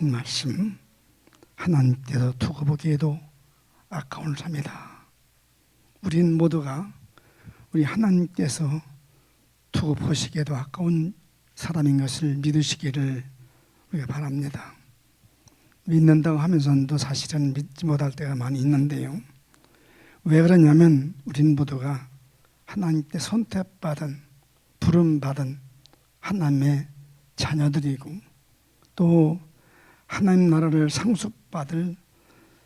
하신 말씀, 하나님께서 두고 보기에도 아까운 삶이다. 우린 모두가 우리 하나님께서 두고 보시기에도 아까운 사람인 것을 믿으시기를 우리가 바랍니다. 믿는다고 하면서도 사실은 믿지 못할 때가 많이 있는데요. 왜 그러냐면 우린 모두가 하나님께 선택받은, 부름받은 하나님의 자녀들이고 또 하나님 나라를 상속받을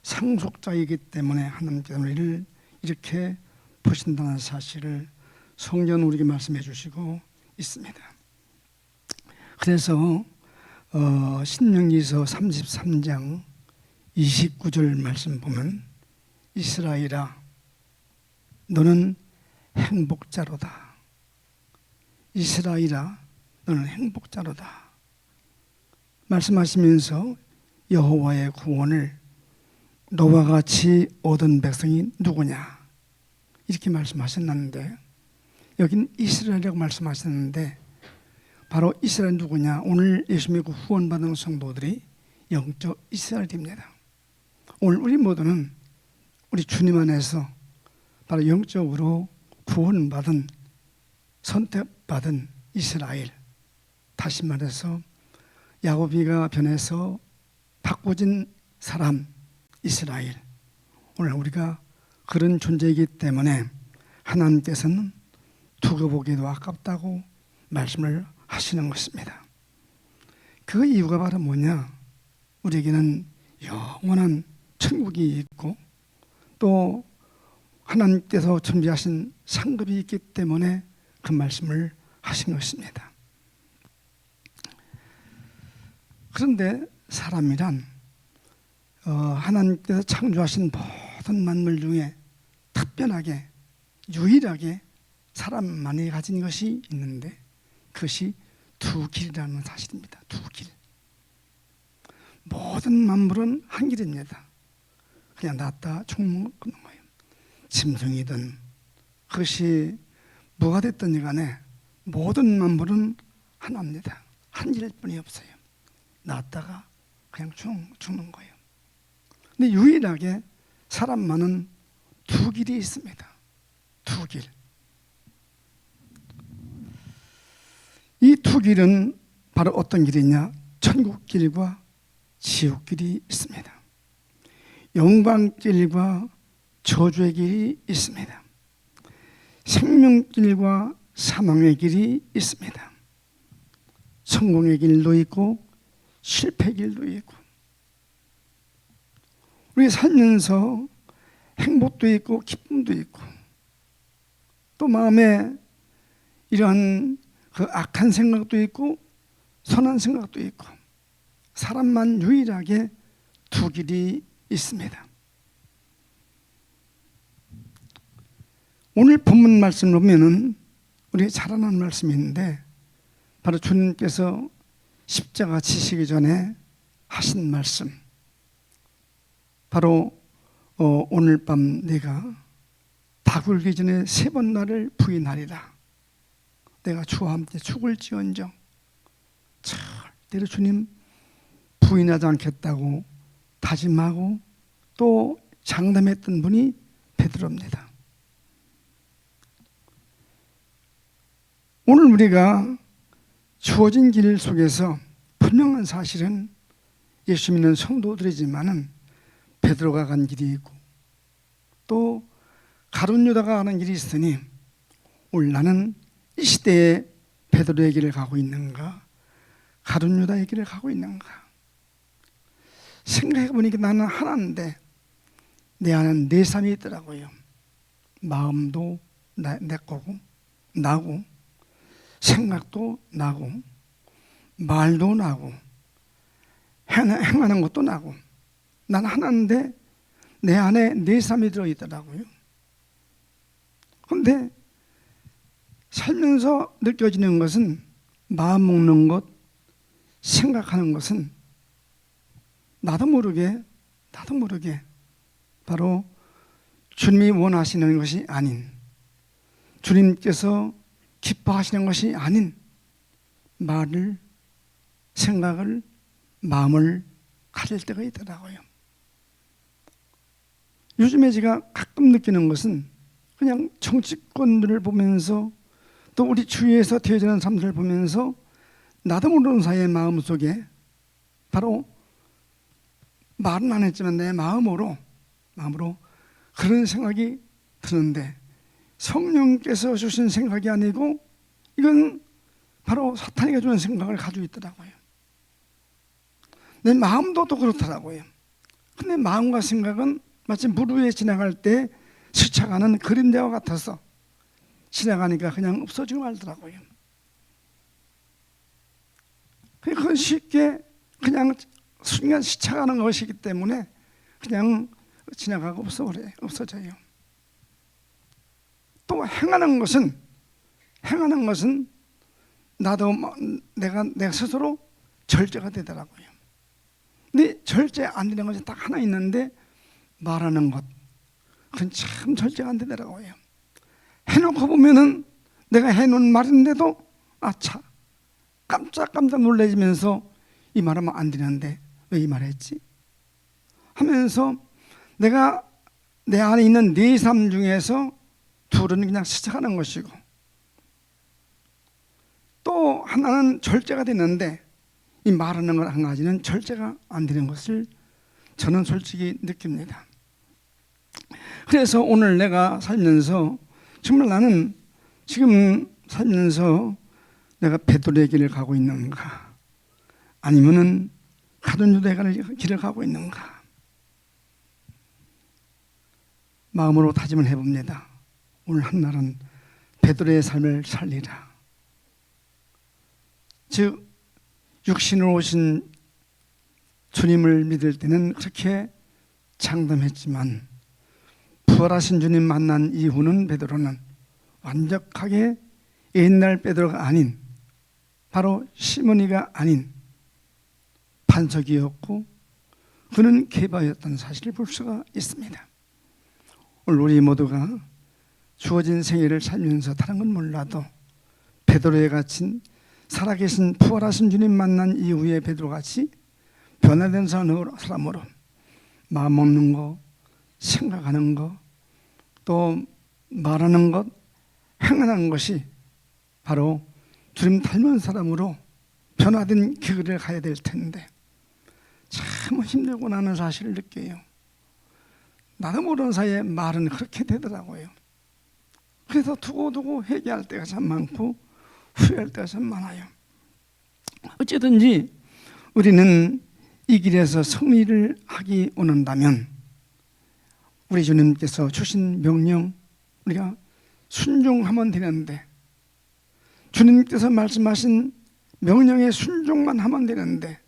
상속자이기 때문에 하나님께서 우리를 이렇게 보신다는 사실을 성경은 우리에게 말씀해 주시고 있습니다. 그래서 신명기서 33장 29절 말씀 보면 이스라엘아 너는 행복자로다. 이스라엘아 너는 행복자로다. 말씀하시면서 여호와의 구원을 너와 같이 얻은 백성이 누구냐 이렇게 말씀하셨는데 여긴 이스라엘이라고 말씀하셨는데 바로 이스라엘 누구냐? 오늘 예수 믿고 후원받은 성도들이 영적 이스라엘입니다. 오늘 우리 모두는 우리 주님 안에서 바로 영적으로 구원받은 선택받은 이스라엘, 다시 말해서 야곱이가 변해서 바꿔진 사람 이스라엘, 오늘 우리가 그런 존재이기 때문에 하나님께서는 두고 보기에도 아깝다고 말씀을 하시는 것입니다. 그 이유가 바로 뭐냐? 우리에게는 영원한 천국이 있고 또 하나님께서 준비하신 상급이 있기 때문에 그 말씀을 하신 것입니다. 그런데 사람이란 하나님께서 창조하신 모든 만물 중에 특별하게 유일하게 사람만이 가진 것이 있는데 그것이 두 길이라는 사실입니다. 두 길. 모든 만물은 한 길입니다. 그냥 낳았다 죽는 거예요. 짐승이든 그것이 뭐가 됐든 간에 모든 만물은 하나입니다. 한 길일 뿐이 없어요. 낳았다가 그냥 죽는 거예요. 근데 유일하게 사람만은 두 길이 있습니다. 두 길. 이 두 길은 바로 어떤 길이냐? 천국길과 지옥길이 있습니다. 영광길과 저주의 길이 있습니다. 생명길과 사망의 길이 있습니다. 성공의 길도 있고 실패의 길도 있고 우리 살면서 행복도 있고 기쁨도 있고 또 마음에 이러한 그 악한 생각도 있고 선한 생각도 있고 사람만 유일하게 두 길이 있습니다. 오늘 본문 말씀을 보면은 우리 잘 아는 말씀이 있는데 바로 주님께서 십자가 지시기 전에 하신 말씀, 바로 오늘 밤 내가 다 굴기 전에 세 번 나를 부인하리라. 내가 주와 함께 죽을지언정 절대로 주님 부인하지 않겠다고 다짐하고 또 장담했던 분이 베드로입니다. 오늘 우리가 주어진 길 속에서 분명한 사실은 예수 믿는 성도들이지만은 베드로가 간 길이 있고 또 가룟 유다가 가는 길이 있으니 오늘 나는 이 시대에 베드로의 길을 가고 있는가 가룟 유다의 길을 가고 있는가 생각해 보니까 나는 하나인데 내 안에는 네 삶이 있더라고요. 마음도 내 거고 나고 생각도 나고 말도 나고 행하는 것도 나고 난 하나인데 내 안에 네 삶이 들어있더라고요. 그런데 살면서 느껴지는 것은 마음 먹는 것, 생각하는 것은 나도 모르게 바로 주님이 원하시는 것이 아닌 주님께서 기뻐하시는 것이 아닌 말을, 생각을, 마음을 가릴 때가 있더라고요. 요즘에 제가 가끔 느끼는 것은 그냥 정치권들을 보면서 또 우리 주위에서 되어지는 삶들을 보면서 나도 모르는 사이에 마음속에 바로 말은 안 했지만 내 마음으로 그런 생각이 드는데, 성령께서 주신 생각이 아니고 이건 바로 사탄이가 주는 생각을 가지고 있더라고요. 내 마음도 또 그렇더라고요. 근데 마음과 생각은 마치 물 위에 지나갈 때 스쳐가는 그림자와 같아서 지나가니까 그냥 없어지고 말더라고요. 그건 쉽게 그냥 순간 스쳐가는 것이기 때문에 그냥 지나가고 없어져요. 또 행하는 것은 나도 내가 스스로 절제가 되더라고요. 근데 절제 안 되는 것이 딱 하나 있는데, 말하는 것. 그건 참 절제가 안 되더라고요. 해놓고 보면은 내가 해놓은 말인데도 아차 깜짝 놀라지면서 이 말하면 안 되는데 왜 이 말했지? 하면서 내가 내 안에 있는 네 삶 중에서 둘은 그냥 스쳐가는 것이고, 또 하나는 절제가 되는데 이 말하는 것 한 가지는 절제가 안 되는 것을 저는 솔직히 느낍니다. 그래서 오늘 내가 살면서 정말 나는 지금 살면서 내가 베드로의 길을 가고 있는가, 아니면은 가룟 유다의 길을 가고 있는가, 마음으로 다짐을 해봅니다. 오늘 한날은 베드로의 삶을 살리라. 즉 육신으로 오신 주님을 믿을 때는 그렇게 장담했지만 부활하신 주님 만난 이후는 베드로는 완벽하게 옛날 베드로가 아닌, 바로 시몬이가 아닌 반석이었고 그는 개바였다는 사실을 볼 수가 있습니다. 오늘 우리 모두가 주어진 생애를 살면서 다른 건 몰라도 베드로에 갇힌 살아계신 부활하신 주님 만난 이후에 베드로같이 변화된 사람으로 마음 먹는 거, 생각하는 거, 또 말하는 것, 행하는 것이 바로 주님 닮은 사람으로 변화된 길을 가야 될 텐데 참 힘들고 나는 사실을 느껴요. 나도 모르는 사이에 말은 그렇게 되더라고요. 그래서 두고두고 회개할 때가 참 많고 후회할 때가 참 많아요. 어쨌든지 우리는 이 길에서 승리를 하기 원한다면 우리 주님께서 주신 명령 우리가 순종하면 되는데, 주님께서 말씀하신 명령에 순종만 하면 되는데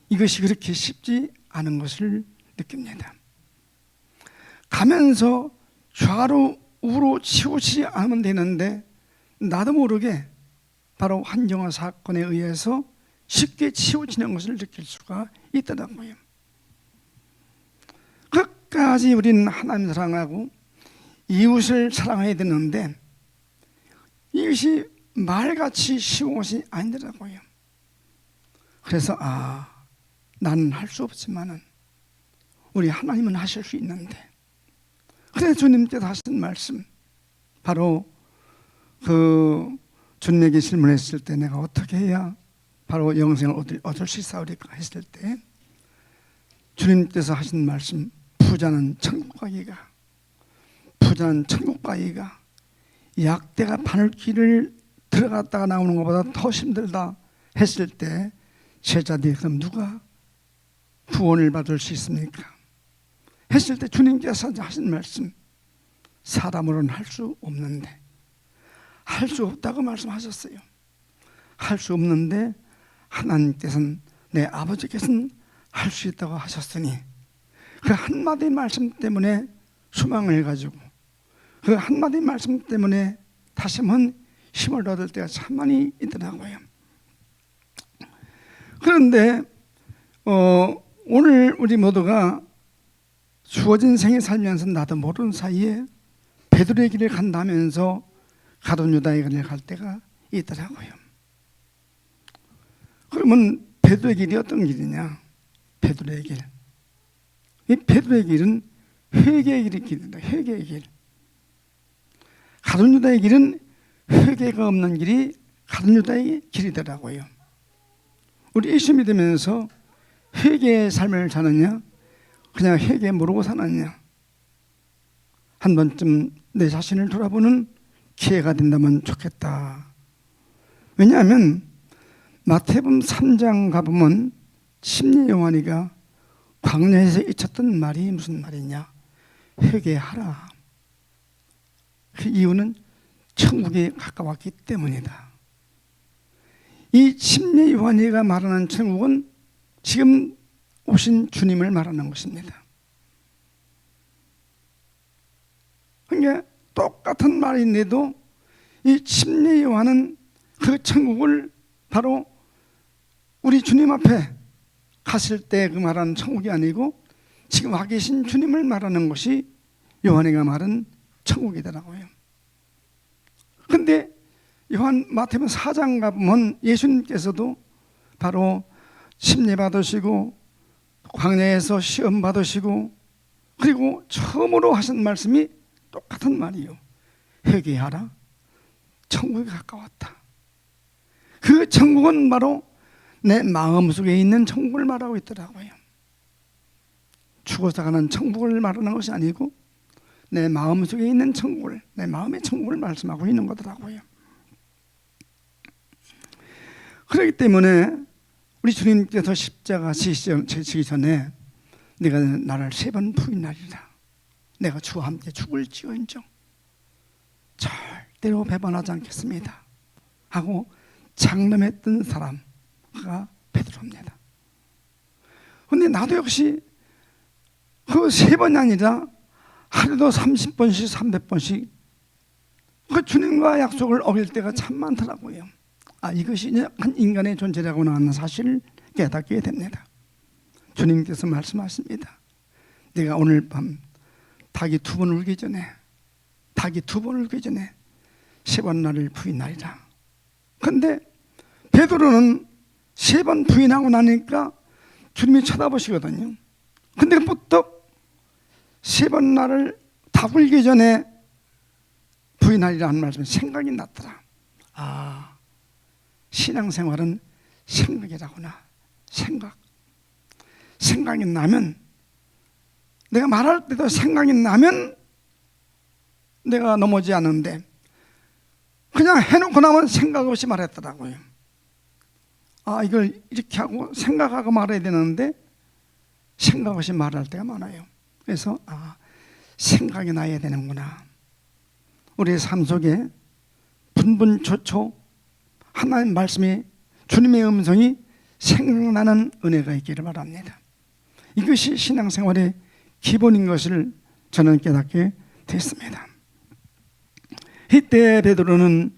이것이 그렇게 쉽지 않은 것을 느낍니다. 가면서 좌로 우로 치우치지 않으면 되는데 나도 모르게 바로 환경과 사건에 의해서 쉽게 치우치는 것을 느낄 수가 있더라고요. 끝까지 우리는 하나님을 사랑하고 이웃을 사랑해야 되는데 이것이 말같이 쉬운 것이 아니더라고요. 그래서 나는 할 수 없지만은 우리 하나님은 하실 수 있는데, 그래서 주님께서 하신 말씀, 바로 그 주님에게 질문했을 때 내가 어떻게 해야 바로 영생을 얻을 수 있사오리까 했을 때 주님께서 하신 말씀, 부자는 천국 가기가 약대가 바늘길을 들어갔다가 나오는 것보다 더 힘들다 했을 때 제자들이 그럼 누가 구원을 받을 수 있습니까? 했을 때 주님께서 하신 말씀, 사람으로는 할 수 없는데, 할 수 없다고 말씀하셨어요. 할 수 없는데 하나님께서는, 내 아버지께서는 할 수 있다고 하셨으니 그 한마디 말씀 때문에 소망을 가지고 그 한마디 말씀 때문에 다시 한번 힘을 얻을 때가 참 많이 있더라고요. 그런데 오늘 우리 모두가 주어진 생에 살면서 나도 모르는 사이에 베드로의 길을 간다면서 가룟 유다의 길을 갈 때가 있더라고요. 그러면 베드로의 길이 어떤 길이냐? 베드로의 길. 이 베드로의 길은 회개의 길입니다. 회개의 길. 가룟 유다의 길은 회개가 없는 길이 가룟 유다의 길이더라고요. 우리 예수 믿으면서 회개의 삶을 사느냐, 그냥 회개 모르고 사느냐, 한 번쯤 내 자신을 돌아보는 기회가 된다면 좋겠다. 왜냐하면 마태복음 3장 가보면 심리 요한이가 광야에서 잊혔던 말이 무슨 말이냐? 회개하라. 그 이유는 천국에 가까웠기 때문이다. 이 심리 요한이가 말하는 천국은 지금 오신 주님을 말하는 것입니다. 그러니까 똑같은 말인데도 이 심리 요한은 그 천국을 바로 우리 주님 앞에 갔을 때 그 말하는 천국이 아니고 지금 와 계신 주님을 말하는 것이 요한이가 말한 천국이더라고요. 근데 요한 마태복음 4장 가보면 예수님께서도 바로 심리 받으시고 광야에서 시험 받으시고 그리고 처음으로 하신 말씀이 똑같은 말이에요. 회개하라. 천국이 가까웠다. 그 천국은 바로 내 마음속에 있는 천국을 말하고 있더라고요. 죽어서 가는 천국을 말하는 것이 아니고 내 마음속에 있는 천국을, 내 마음의 천국을 말씀하고 있는 거더라고요. 그렇기 때문에 우리 주님께서 십자가 지시기 전에 네가 나를 3번 부인하리라. 내가 주와 함께 죽을지언정 절대로 배반하지 않겠습니다 하고 장담했던 사람가 베드로입니다. 그런데 나도 역시 그 3번이 아니라 하루도 30번씩 300번씩 그 주님과 약속을 어길 때가 참 많더라고요. 이것이 한 인간의 존재라고 하는 사실을 깨닫게 됩니다. 주님께서 말씀하십니다. 내가 오늘 밤 닭이 2번 울기 전에 3번 나를 부인하리라. 그런데 베드로는 3번 부인하고 나니까 주님이 쳐다보시거든요. 근데 부터 3번 나를 닭 울기 전에 부인하리라는 말씀이 생각이 났더라. 신앙생활은 생각이라구나. 생각이 나면, 내가 말할 때도 생각이 나면 내가 넘어지지 않는데 그냥 해놓고 나면 생각 없이 말했더라고요. 이걸 이렇게 하고 생각하고 말해야 되는데 생각 없이 말할 때가 많아요. 그래서 생각이 나야 되는구나. 우리의 삶 속에 분분초초 하나님 말씀이, 주님의 음성이 생각나는 은혜가 있기를 바랍니다. 이것이 신앙생활의 기본인 것을 저는 깨닫게 됐습니다. 이때 베드로는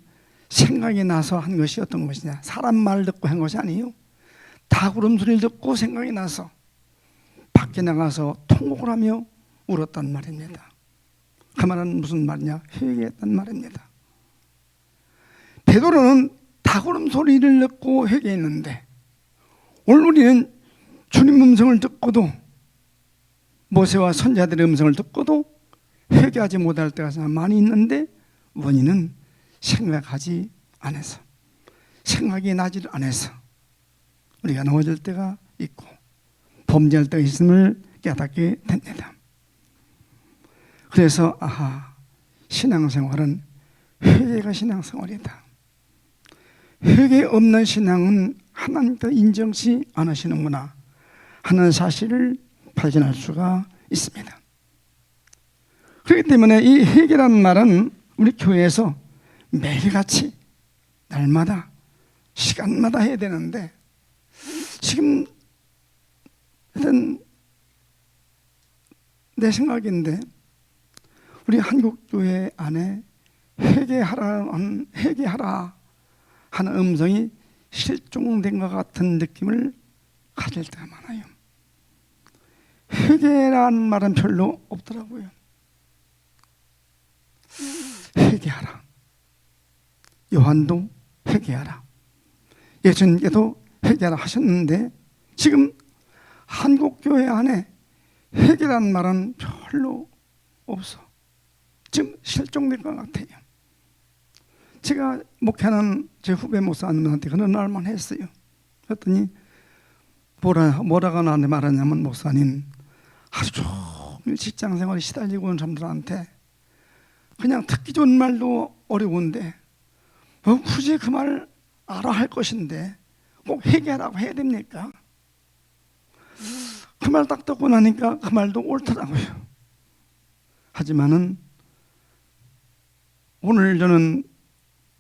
생각이 나서 한 것이 어떤 것이냐? 사람 말 듣고 한 것이 아니에요. 닭 울음소리를 듣고 생각이 나서 밖에 나가서 통곡을 하며 울었단 말입니다. 그 말은 무슨 말이냐? 회개했단 말입니다. 베드로는 닭 울음소리를 듣고 회개했는데 오늘 우리는 주님 음성을 듣고도, 모세와 선자들의 음성을 듣고도 회개하지 못할 때가 많이 있는데 원인은 생각하지 않아서, 생각이 나지 않아서 우리가 넘어질 때가 있고 범죄할 때가 있음을 깨닫게 됩니다. 그래서 신앙생활은 회개가 신앙생활이다. 회개 없는 신앙은 하나님도 인정치 않으시는구나 하는 사실을 발견할 수가 있습니다. 그렇기 때문에 이 회개라는 말은 우리 교회에서 매일같이 날마다 시간마다 해야 되는데 지금 내 생각인데 우리 한국교회 안에 회개하라 하는 음성이 실종된 것 같은 느낌을 가질 때가 많아요. 회개라는 말은 별로 없더라고요. 회개하라. 요한도 회개하라. 예수님께도 회개하라 하셨는데 지금 한국 교회 안에 회개란 말은 별로 없어. 지금 실종될 것 같아요. 제가 목회하는 제 후배 목사님한테 그런 말만 했어요. 그랬더니 뭐라고 나한테 말하냐면, 목사님, 하루 종일 직장생활에 시달리고 있는 사람들한테 그냥 듣기 좋은 말도 어려운데 굳이 그 말을 알아야 할 것인데 꼭 회개하라고 해야 됩니까? 그 말 딱 듣고 나니까 그 말도 옳더라고요. 하지만은 오늘 저는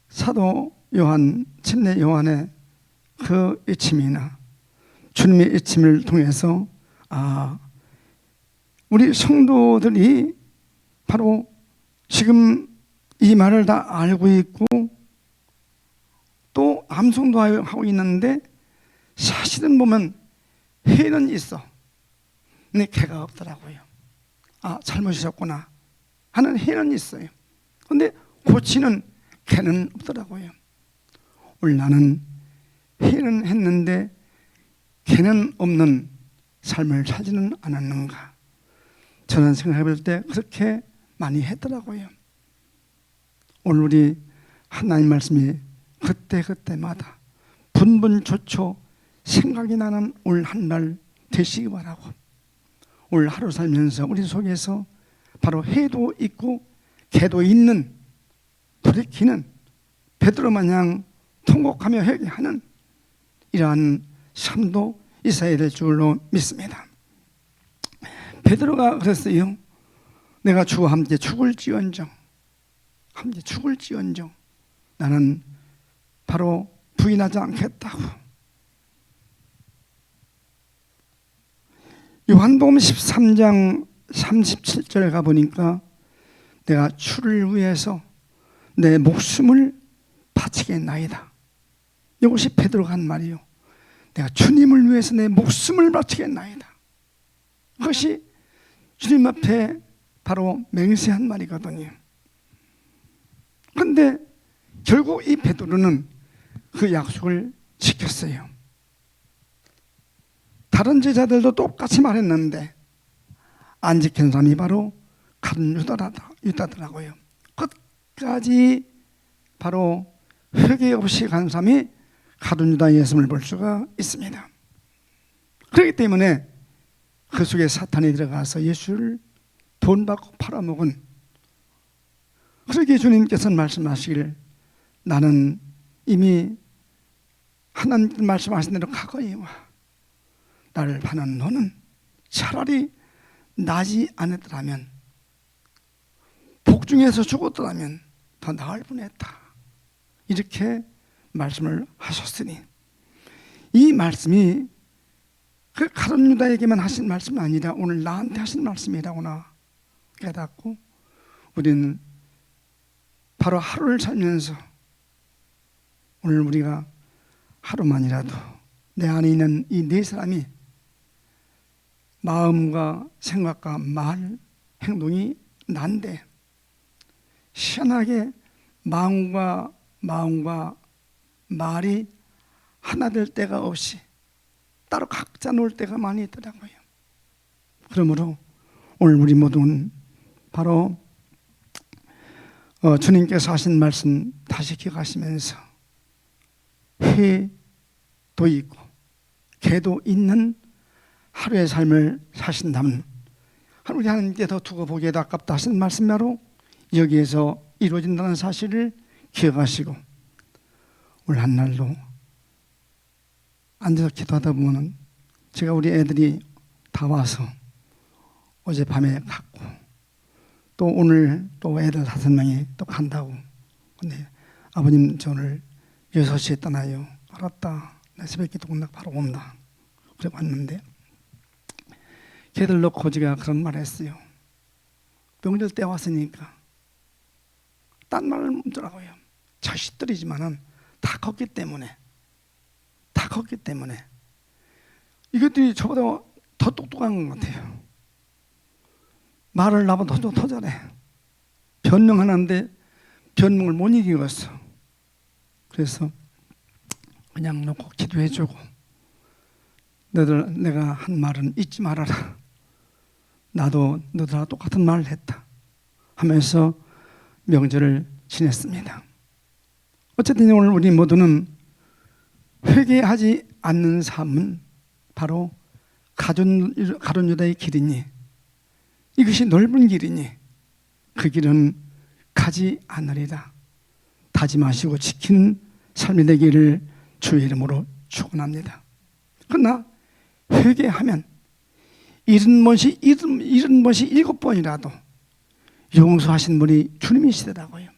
사도 요한, 침례 요한의 그 일침이나 주님의 일침을 통해서 우리 성도들이 바로 지금 이 말을 다 알고 있고 또 암송도 하고 있는데, 사실은 보면 해는 있어. 근데 개가 없더라고요. 잘못이셨구나 하는 해는 있어요. 근데 고치는 개는 없더라고요. 오늘 나는 해는 했는데 개는 없는 삶을 살지는 않았는가? 저는 생각해 볼 때 그렇게 많이 했더라고요. 오늘 우리 하나님 말씀이 그때마다 분분초초 생각이 나는 올 한 날 되시기 바라고, 올 하루 살면서 우리 속에서 바로 해도 있고 개도 있는, 돌이키는 베드로 마냥 통곡하며 회개하는 이러한 삶도 있어야 될 줄로 믿습니다. 베드로가 그랬어요. 내가 주와 함께 죽을지언정, 나는 바로 부인하지 않겠다고. 요한복음 13장 37절에 가보니까 내가 주를 위해서 내 목숨을 바치겠나이다. 이것이 베드로가 한 말이요. 내가 주님을 위해서 내 목숨을 바치겠나이다. 그것이 주님 앞에 바로 맹세한 말이거든요. 그런데 결국 이 베드로는 그 약속을 지켰어요. 다른 제자들도 똑같이 말했는데 안 지킨 사람이 바로 가룟 유다더라고요. 끝까지 바로 회개 없이 간 사람이 가룟 유다였음을 볼 수가 있습니다. 그렇기 때문에 그 속에 사탄이 들어가서 예수를 돈 받고 팔아먹은, 그렇게 주님께서는 말씀하시길, 나는 이미 하나님 말씀하신 대로 가거니 와 나를 파는 너는 차라리 나지 않았더라면, 복중에서 죽었더라면 더 나을 뻔했다. 이렇게 말씀을 하셨으니, 이 말씀이 그 가룟 유다에게만 하신 말씀이 아니라 오늘 나한테 하신 말씀이라구나 깨닫고, 우리는 바로 하루를 살면서 오늘 우리가 하루만이라도 내 안에 있는 이 네 사람이 마음과 생각과 말, 행동이 난데, 희한하게 마음과 말이 하나 될 때가 없이 따로 각자 놀 때가 많이 있더라고요. 그러므로 오늘 우리 모두는 바로 주님께서 하신 말씀 다시 기억하시면서 해도 있고 개도 있는 하루의 삶을 사신다면 우리 하나님께 더 두고 보기에도 아깝다 하신 말씀대로 여기에서 이루어진다는 사실을 기억하시고, 오늘 한날도 앉아서 기도하다 보면, 제가 우리 애들이 다 와서 어젯밤에 갔고 또 오늘 또 애들 5명이 또 간다고. 근데 아버님 저 오늘 6시에 떠나요. 알았다. 나 새벽 기도 끝나고 바로 온다. 그래 왔는데 걔들 놓고 제가 그런 말 했어요. 명절 때 왔으니까 딴 말을 묻더라고요. 자식들이지만은 다 컸기 때문에 이것들이 저보다 더 똑똑한 것 같아요. 말을 나보다 더 잘해. 변명하는데 변명을 못 이기겠어. 그래서 그냥 놓고 기도해주고, 내가 한 말은 잊지 말아라. 나도 너들하고 똑같은 말을 했다 하면서 명절을 지냈습니다. 어쨌든 오늘 우리 모두는 회개하지 않는 삶은 바로 가룟 유다의 길이니, 이것이 넓은 길이니 그 길은 가지 않으리라 다짐하시고 지키는 삶이 되기를 주의 이름으로 축원합니다. 그러나 회개하면 70번씩 7번이라도 용서하신 분이 주님이시더라고요.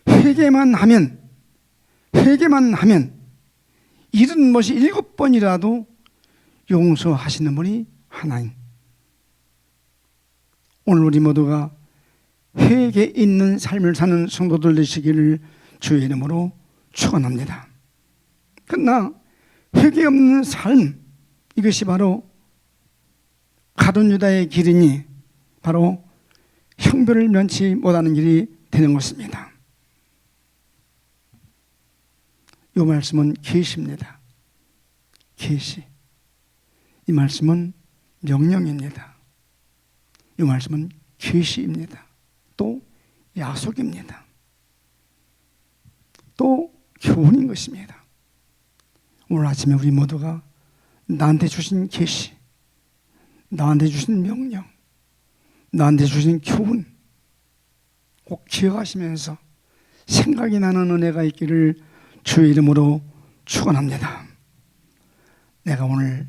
회개만 하면 70번씩 7번이라도 용서하시는 분이 하나님. 오늘 우리 모두가 회개 있는 삶을 사는 성도들 되시기를 주의 이름으로 축원합니다. 그러나 회개 없는 삶, 이것이 바로 가룟 유다의 길이니 바로 형벌을 면치 못하는 길이 되는 것입니다. 이 말씀은 계시입니다. 계시. 이 말씀은 명령입니다. 이 말씀은 계시입니다. 또 약속입니다. 또 교훈인 것입니다. 오늘 아침에 우리 모두가 나한테 주신 계시, 나한테 주신 명령, 나한테 주신 교훈 꼭 기억하시면서 생각이 나는 은혜가 있기를 주의 이름으로 축원합니다. 내가 오늘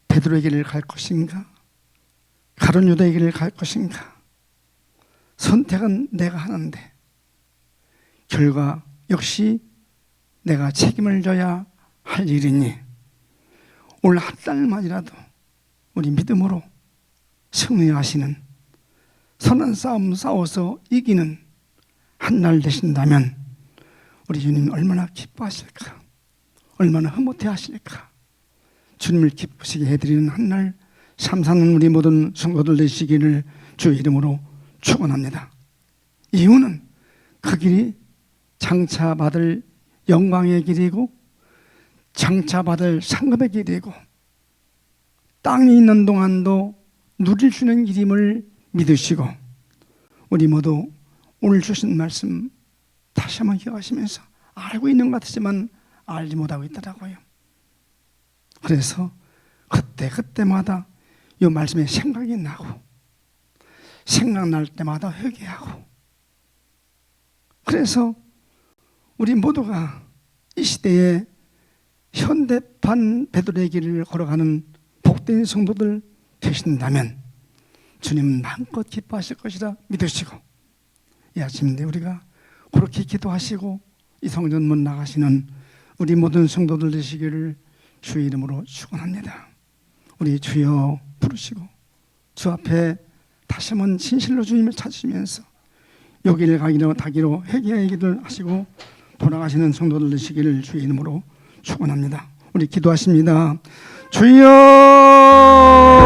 베드로의 길을 갈 것인가, 가룟 유다의 길을 갈 것인가, 선택은 내가 하는데 결과 역시 내가 책임을 져야 할 일이니 오늘 한 달만이라도 우리 믿음으로 승리하시는 선한 싸움 싸워서 이기는 한 날 되신다면 우리 주님 얼마나 기뻐하실까, 얼마나 흐뭇해 하실까. 주님을 기쁘시게 해드리는 한 날 삶 사는 우리 모든 성도들 되시기를 주의 이름으로 축원합니다. 이유는 그 길이 장차받을 영광의 길이고 장차받을 상급의 길이고 땅에 있는 동안도 누릴 수 있는 길임을 믿으시고 우리 모두 오늘 주신 말씀 다시 한번 기억하시면서 알고 있는 것 같지만 알지 못하고 있더라고요. 그래서 그때마다 이 말씀에 생각이 나고 생각날 때마다 회개하고, 그래서 우리 모두가 이 시대에 현대판 베드로의 길을 걸어가는 복된 성도들 되신다면 주님은 마음껏 기뻐하실 것이라 믿으시고, 이 아침인데 우리가 그렇게 기도하시고 이 성전문 나가시는 우리 모든 성도들 되시기를 주의 이름으로 축원합니다. 우리 주여 부르시고 주 앞에 다시 한번 진실로 주님을 찾으시면서 여기를 가기로 회개하기를 하시고 돌아가시는 성도들 되시기를 주의 이름으로 축원합니다. 우리 기도하십니다. 주여